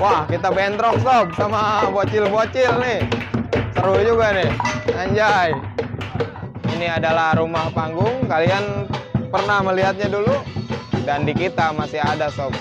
Wah, kita bentrok sob sama bocil-bocil nih. Seru juga nih. Anjay. Ini adalah rumah panggung. Kalian pernah melihatnya dulu? Dan di kita masih ada sob.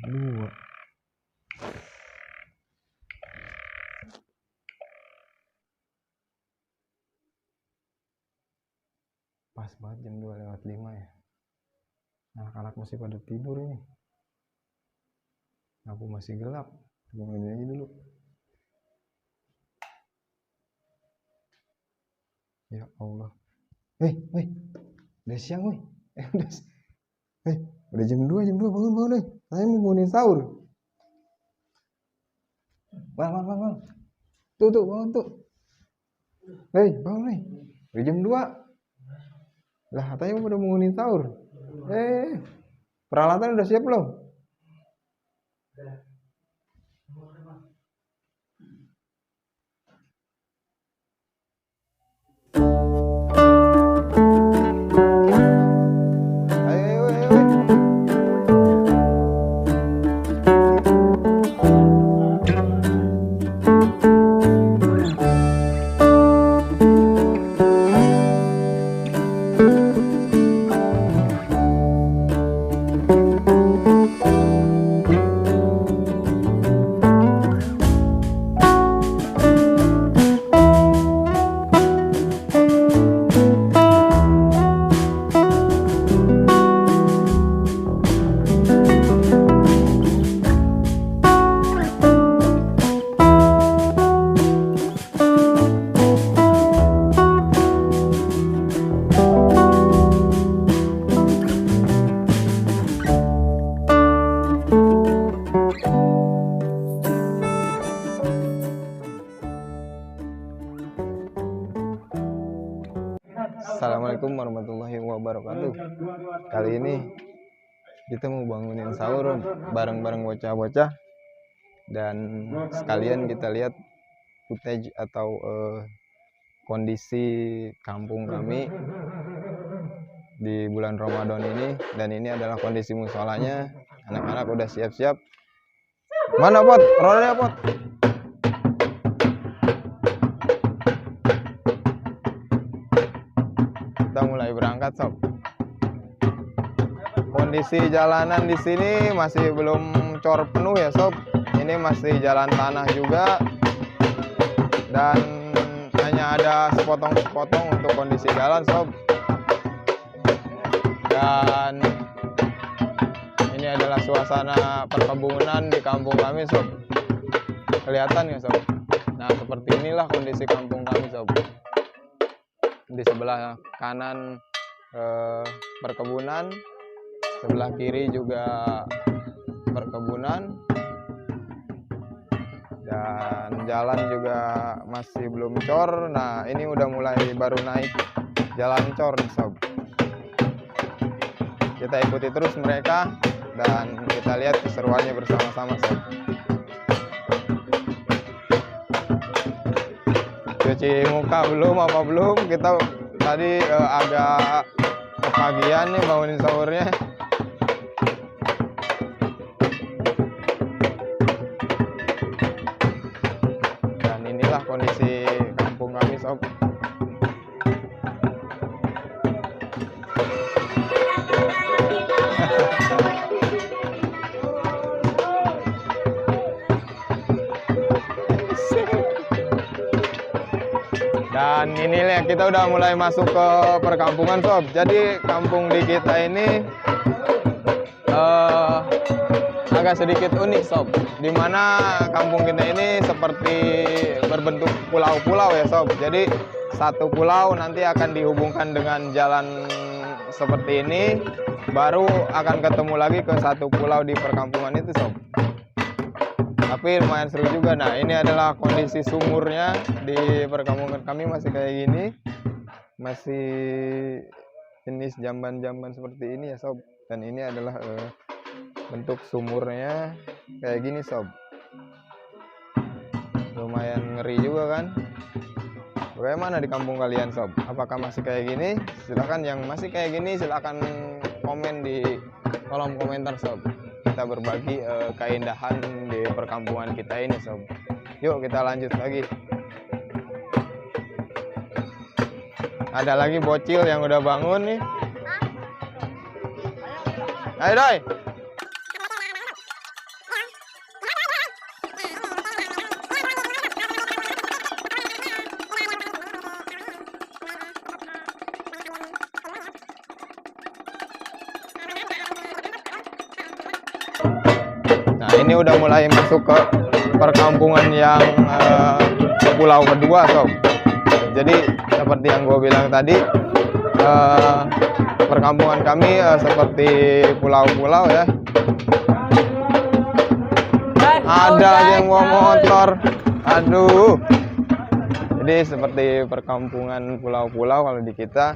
Dua. Pas banget jam 2:05 ya. Anak-anak masih pada tidur ini. Aku masih gelap. Tungguin aja dulu. Ya Allah. Udah siang weh. Udah jam 2 bangun weh. Saya mau bangunin sahur. Bang. Tuh bangun tuh. Bangun nih. Udah jam 2. Lah katanya udah bangunin sahur. Peralatan udah siap belum? Assalamualaikum warahmatullahi wabarakatuh. Kali ini kita mau bangunin sahur bareng-bareng bocah-bocah. Dan sekalian kita lihat footage atau kondisi kampung kami di bulan Ramadan ini. Dan ini adalah kondisi musolanya. Anak-anak udah siap-siap. Mana Pot? Rodanya Pot? Kita mulai berangkat sob. Kondisi jalanan di sini masih belum cor penuh ya sob. Ini masih jalan tanah juga. Dan hanya ada sepotong-sepotong untuk kondisi jalan sob. Dan ini adalah suasana perkebunan di kampung kami sob. Kelihatan ya sob. Nah seperti inilah kondisi kampung kami sob. Di sebelah kanan perkebunan, sebelah kiri juga perkebunan, dan jalan juga masih belum cor. Nah ini udah mulai baru naik jalan cor sob. Kita ikuti terus mereka dan kita lihat keseruannya bersama-sama sob. Cuci muka belum apa belum, kita tadi agak kepagian nih bangunin sahurnya. Dan inilah kondisi kampung kami sob. Dan inilah kita udah mulai masuk ke perkampungan sob. Jadi kampung di kita ini agak sedikit unik sob. Dimana kampung kita ini seperti berbentuk pulau-pulau ya sob. Jadi satu pulau nanti akan dihubungkan dengan jalan seperti ini, baru akan ketemu lagi ke satu pulau di perkampungan itu sob. tapi lumayan seru juga. Nah, ini adalah kondisi sumurnya di perkampungan kami, masih kayak gini, masih jenis jamban-jamban seperti ini ya sob. Dan ini adalah bentuk sumurnya kayak gini sob. Lumayan ngeri juga kan. Bagaimana di kampung kalian sob? Apakah masih kayak gini? Silahkan yang masih kayak gini silahkan komen di kolom komentar sob. Kita berbagi keindahan di perkampungan kita ini sob. Yuk kita lanjut lagi. Ada lagi bocil yang udah bangun nih. Ayo doi. Nah, ini udah mulai masuk ke perkampungan yang pulau kedua sob. Jadi seperti yang gue bilang tadi, perkampungan kami seperti pulau-pulau ya. Ada yang bawa motor, aduh. Jadi seperti perkampungan pulau-pulau kalau di kita.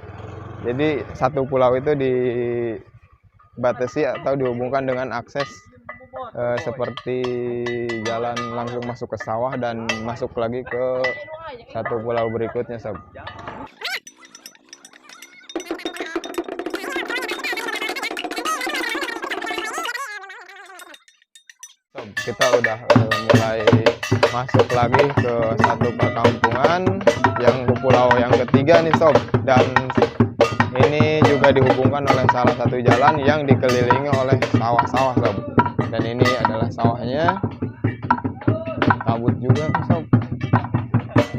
Jadi satu pulau itu dibatasi atau dihubungkan dengan akses seperti jalan langsung masuk ke sawah dan masuk lagi ke satu pulau berikutnya sob. Kita udah mulai masuk lagi ke satu perkampungan yang ke pulau yang ketiga nih sob. Dan ini juga dihubungkan oleh salah satu jalan yang dikelilingi oleh sawah-sawah sob. Dan ini adalah sawahnya, kabut juga sob.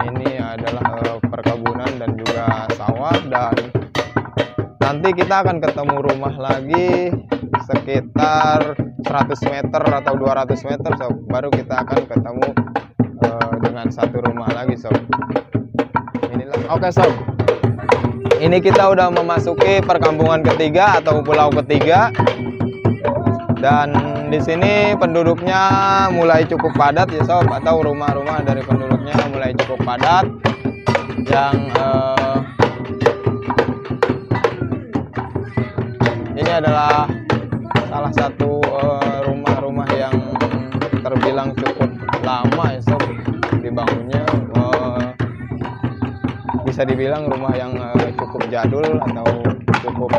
Ini adalah perkebunan dan juga sawah. Dan nanti kita akan ketemu rumah lagi sekitar 100 meter atau 200 meter sob. Baru kita akan ketemu dengan satu rumah lagi sob. Inilah. Oke sob, ini kita udah memasuki perkampungan ketiga atau pulau ketiga. Dan di sini penduduknya mulai cukup padat ya sob, atau rumah-rumah dari penduduknya mulai cukup padat. Yang ini adalah salah satu rumah-rumah yang terbilang cukup lama ya sob dibangunnya. Bisa dibilang rumah yang cukup jadul atau cukup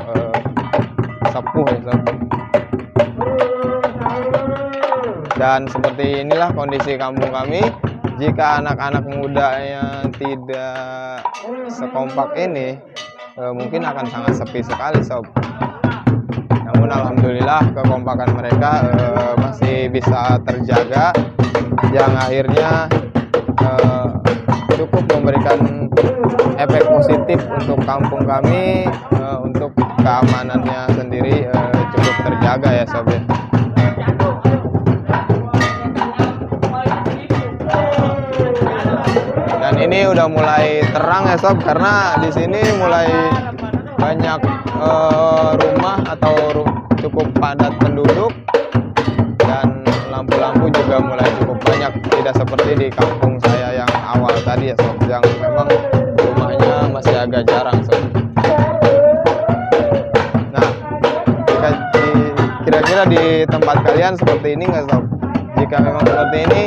sepuh ya sob. Dan seperti inilah kondisi kampung kami. Jika anak-anak mudanya tidak sekompak ini, mungkin akan sangat sepi sekali sob. Namun alhamdulillah kekompakan mereka masih bisa terjaga, yang akhirnya cukup memberikan efek positif untuk kampung kami, untuk keamanannya sendiri cukup terjaga ya sob ya. Dan ini udah mulai terang ya sob, karena di sini mulai banyak rumah atau cukup padat penduduk, dan lampu-lampu juga mulai cukup banyak, tidak seperti di kampung saya yang awal tadi ya sob, yang memang rumahnya masih agak jarang sob. Nah, kira-kira di tempat kalian seperti ini nggak sob? Jika memang seperti ini,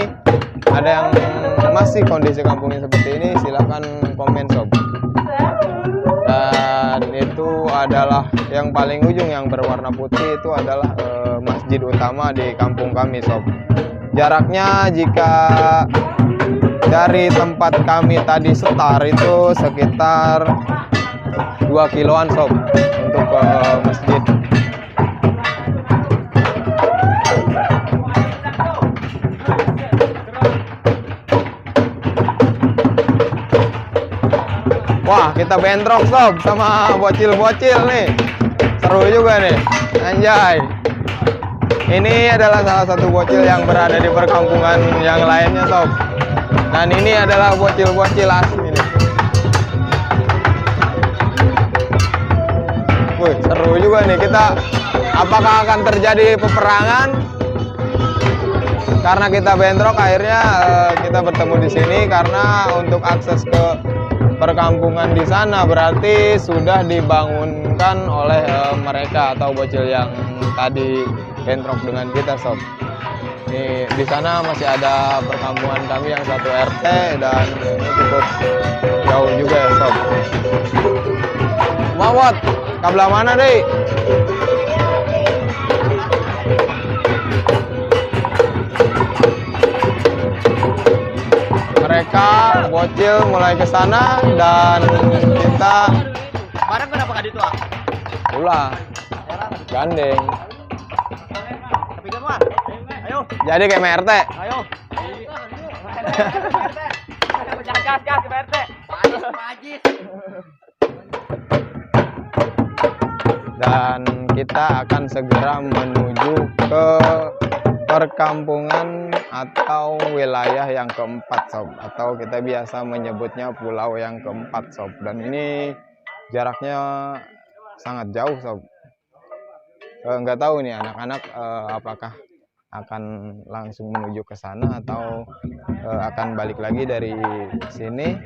ada yang masih kondisi kampungnya seperti ini, silahkan komen sob. Dan itu adalah yang paling ujung yang berwarna putih, itu adalah masjid utama di kampung kami sob. Jaraknya jika dari tempat kami tadi setar itu sekitar 2 kiloan sob untuk ke masjid. Wah, kita bentrok sob sama bocil-bocil nih. Seru juga nih, anjay. Ini adalah salah satu bocil yang berada di perkampungan yang lainnya sob. Dan ini adalah bocil-bocil asli nih. Wih, seru juga nih kita. Apakah akan terjadi peperangan? karena kita bentrok akhirnya kita bertemu di sini karena untuk akses ke perkampungan di sana berarti sudah dibangunkan oleh mereka atau bocil yang tadi bentrok dengan kita sob. Ini di sana masih ada perkampungan kami yang satu RT dan ini cukup jauh juga ya sob. Mawat, kabelah mana deh? Mereka bocil mulai ke sana dan kita barang kenapa kadi tua? pulang gandeng. Tapi kan ayo. Jadi kayak MRT. Ayo. Gas ke RT. Pajis. Dan kita akan segera menuju ke perkampungan atau wilayah yang keempat sob, atau kita biasa menyebutnya pulau yang keempat sob. Dan ini jaraknya sangat jauh sob. Nggak tahu nih anak-anak apakah akan langsung menuju ke sana atau akan balik lagi dari sini,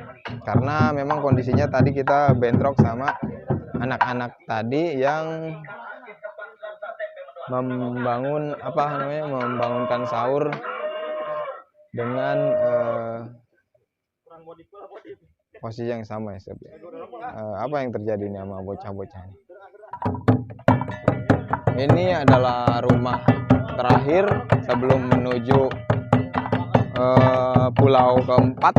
karena memang kondisinya tadi kita bentrok sama anak-anak tadi yang membangunkan sahur dengan posisi yang sama ya sob. Apa yang terjadi nih sama bocah-bocah ini? Ini adalah rumah terakhir sebelum menuju pulau keempat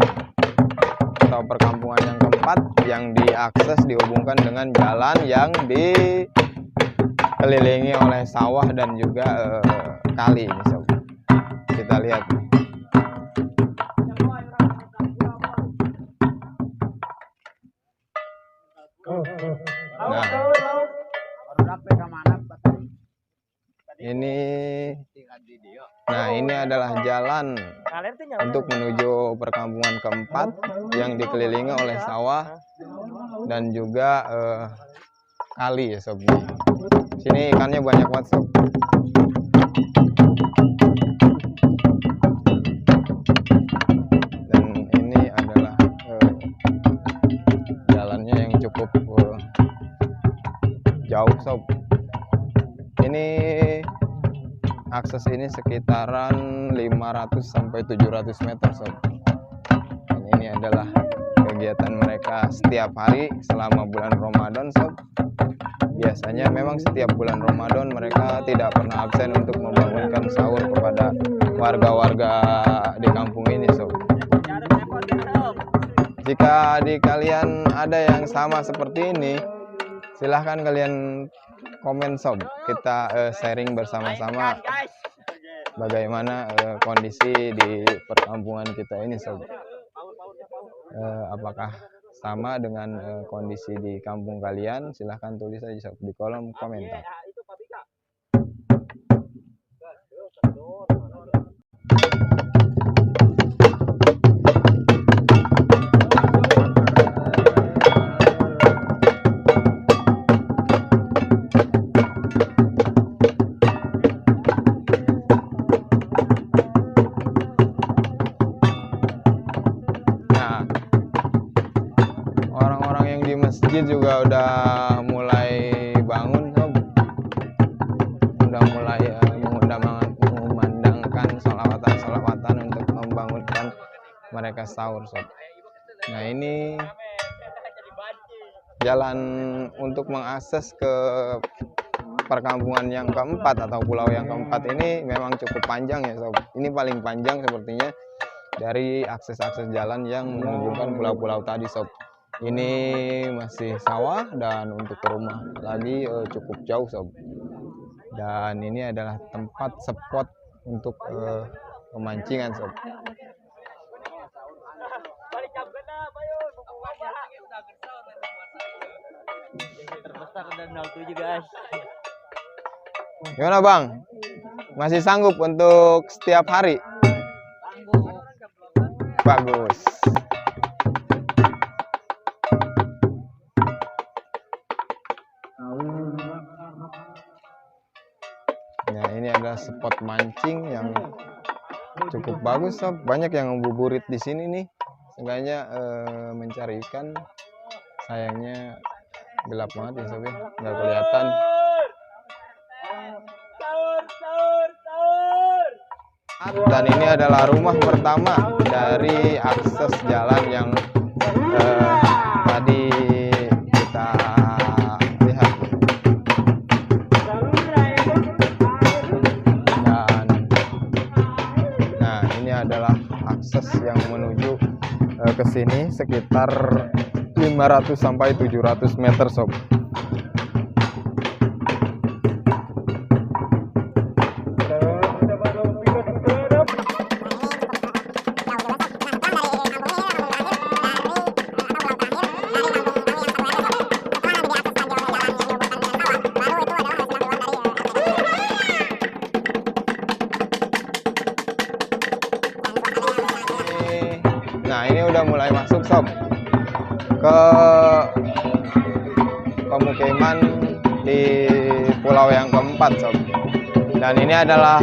atau perkampungan yang keempat, yang diakses dihubungkan dengan jalan yang dikelilingi oleh sawah dan juga kali ini sob. Kita lihat nih. Ini adalah jalan untuk menuju perkampungan keempat yang dikelilingi oleh sawah dan juga kali ya sob. Sini ikannya banyak banget sob. Dan ini adalah jalannya yang cukup jauh sob. Ini akses ini sekitaran 500 sampai 700 meter sob. Dan ini adalah kegiatan mereka setiap hari selama bulan Ramadan sob. Biasanya memang setiap bulan Ramadan mereka tidak pernah absen untuk membangunkan sahur kepada warga-warga di kampung ini sob. Jika di kalian ada yang sama seperti ini, silahkan kalian komen sob. Kita sharing bersama-sama bagaimana kondisi di perkampungan kita ini sob. Apakah sama dengan kondisi di kampung kalian? Silahkan tulis aja sob di kolom komentar. Masjid juga udah mulai bangun sob, udah mulai mengumandangkan sholawatan untuk membangunkan mereka sahur sob. Nah ini jalan untuk mengakses ke perkampungan yang keempat atau pulau yang keempat ini memang cukup panjang ya sob. Ini paling panjang sepertinya dari akses-akses jalan yang menghubungkan pulau-pulau tadi sob. Ini masih sawah dan untuk ke rumah lagi cukup jauh sob. Dan ini adalah tempat spot untuk pemancingan sob. Terbesar dan 07 guys. Gimana bang? Masih sanggup untuk setiap hari? Bagus. Nah ini adalah spot mancing yang cukup bagus sob, banyak yang ngabuburit di sini nih, seenggaknya mencari ikan. Sayangnya gelap banget ya sob ya, nggak kelihatan. Dan ini adalah rumah pertama dari akses jalan yang tadi kita lihat. Dan nah, ini adalah akses yang menuju ke sini sekitar 500 sampai 700 meter sob. Nah, ini udah mulai masuk sob ke pemukiman di pulau yang keempat sob. Dan ini adalah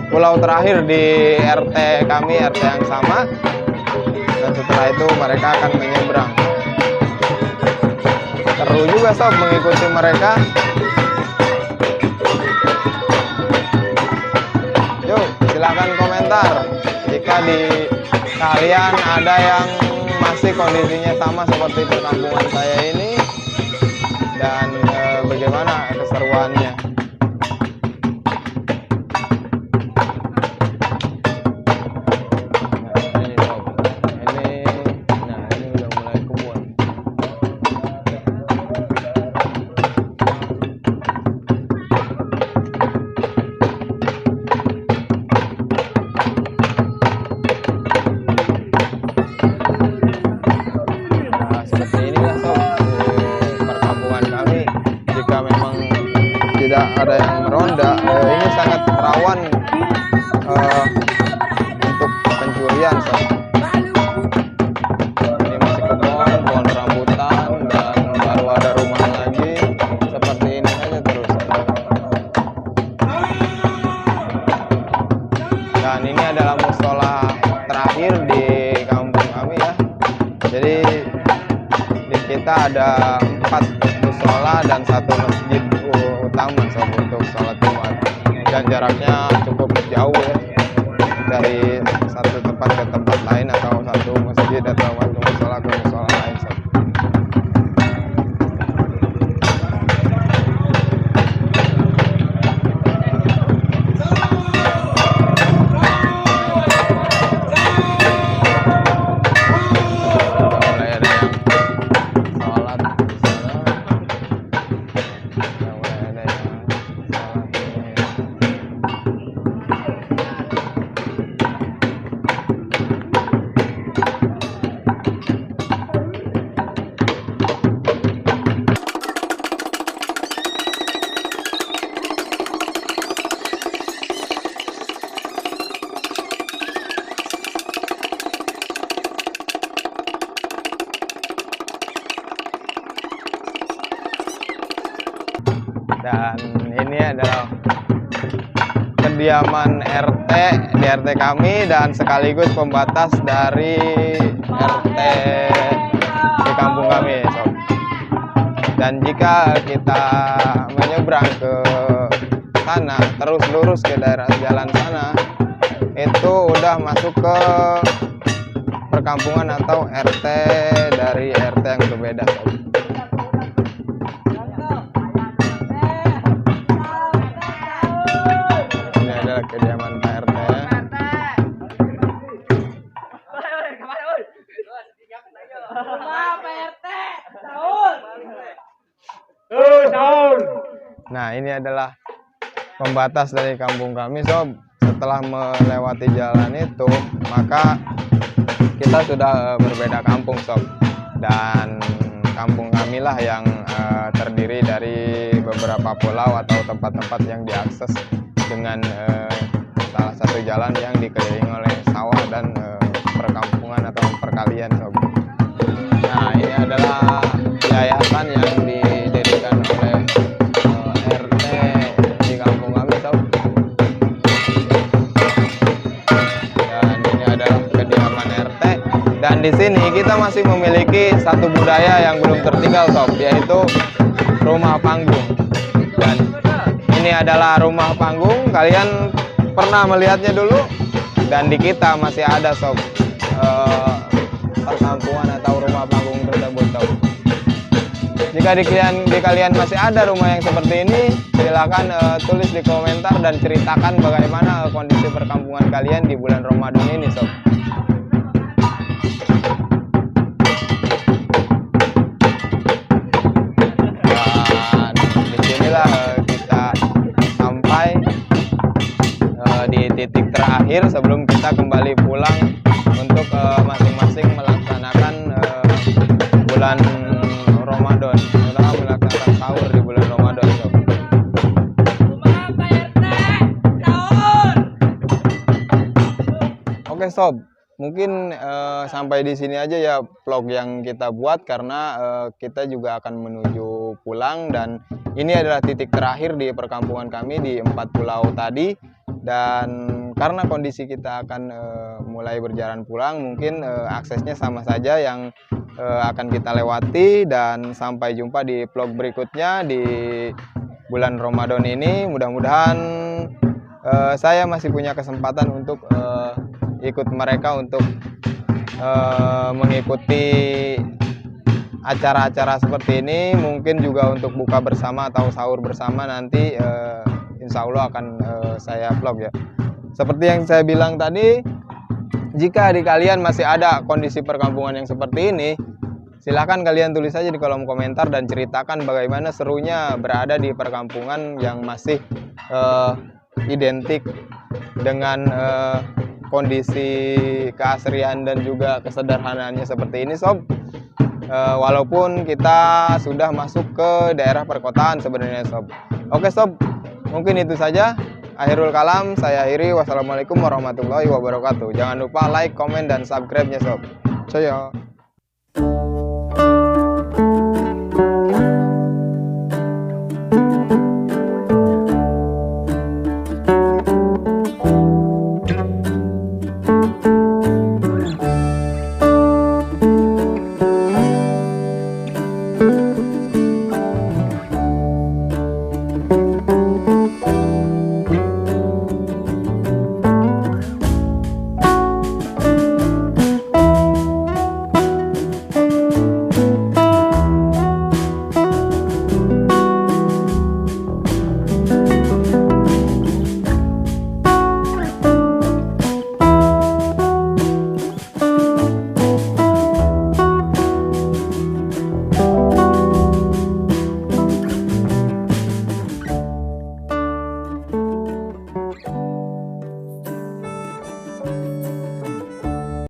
pulau terakhir di RT kami, RT yang sama. Dan setelah itu mereka akan menyeberang. Seru juga sob mengikuti mereka. Yuk, silahkan komentar jika di kalian ada yang masih kondisinya sama seperti perkampungan saya ini, dan bagaimana keseruannya. Ini udah mulai kebun. Tidak ada yang meronda, ini sangat rawan untuk pencurian sob. Ini masih pohon rambutan, dan baru ada rumah lagi. Seperti ini saja terus. Dan ini adalah musola terakhir di kampung kami ya. Jadi di kita ada 4 musola dan 1 masjid utama sob untuk sholat Jumat, dan jaraknya cukup jauh ya, dari satu tempat ke tempat lain, atau satu masjid atau satu musola ke musola lain sob. Mulai ada yang sholat di Dan ini adalah kediaman RT di RT kami, dan sekaligus pembatas dari RT di kampung kami sob. Dan jika kita menyeberang ke sana, terus lurus ke daerah jalan sana, itu udah masuk ke perkampungan atau RT dari RT yang berbeda sob. Kediaman Pak RT. Nah, ini adalah pembatas dari kampung kami sob. Setelah melewati jalan itu, maka kita sudah berbeda kampung sob. Dan kampung kami lah yang terdiri dari beberapa pulau atau tempat-tempat yang diakses dengan salah satu jalan yang dikelilingi oleh sawah dan perkampungan atau perkalian sob. Nah, ini adalah yayasan yang didirikan oleh RT di kampung kami sob. Dan di sini kita masih memiliki satu budaya yang belum tertinggal sob, yaitu rumah panggung. Dan ini adalah rumah panggung, kalian pernah melihatnya dulu, dan di kita masih ada sob perkampungan atau rumah panggung tersebut sob. Jika di kalian masih ada rumah yang seperti ini, silakan tulis di komentar dan ceritakan bagaimana kondisi perkampungan kalian di bulan Ramadan ini sob. Dan disinilah kita sampai di titik terakhir sebelum kita kembali pulang untuk masing-masing melaksanakan bulan Ramadan, melaksanakan sahur di bulan Ramadan sob. Oke sob, mungkin sampai di sini aja ya vlog yang kita buat, karena kita juga akan menuju pulang, dan ini adalah titik terakhir di perkampungan kami di 4 pulau tadi. Dan karena kondisi kita akan mulai berjalan pulang, mungkin aksesnya sama saja yang akan kita lewati. Dan sampai jumpa di vlog berikutnya di bulan Ramadan ini. Mudah-mudahan saya masih punya kesempatan untuk ikut mereka untuk mengikuti acara-acara seperti ini, mungkin juga untuk buka bersama atau sahur bersama nanti. Insya Allah akan saya vlog ya. Seperti yang saya bilang tadi, jika di kalian masih ada kondisi perkampungan yang seperti ini, silahkan kalian tulis saja di kolom komentar dan ceritakan bagaimana serunya berada di perkampungan yang masih identik dengan kondisi keasrian dan juga kesederhanaannya seperti ini sob. Walaupun kita sudah masuk ke daerah perkotaan sebenarnya sob. Oke sob, mungkin itu saja. Akhirul kalam, saya akhiri. Wassalamualaikum warahmatullahi wabarakatuh. Jangan lupa like, komen, dan subscribe-nya sob. Saya.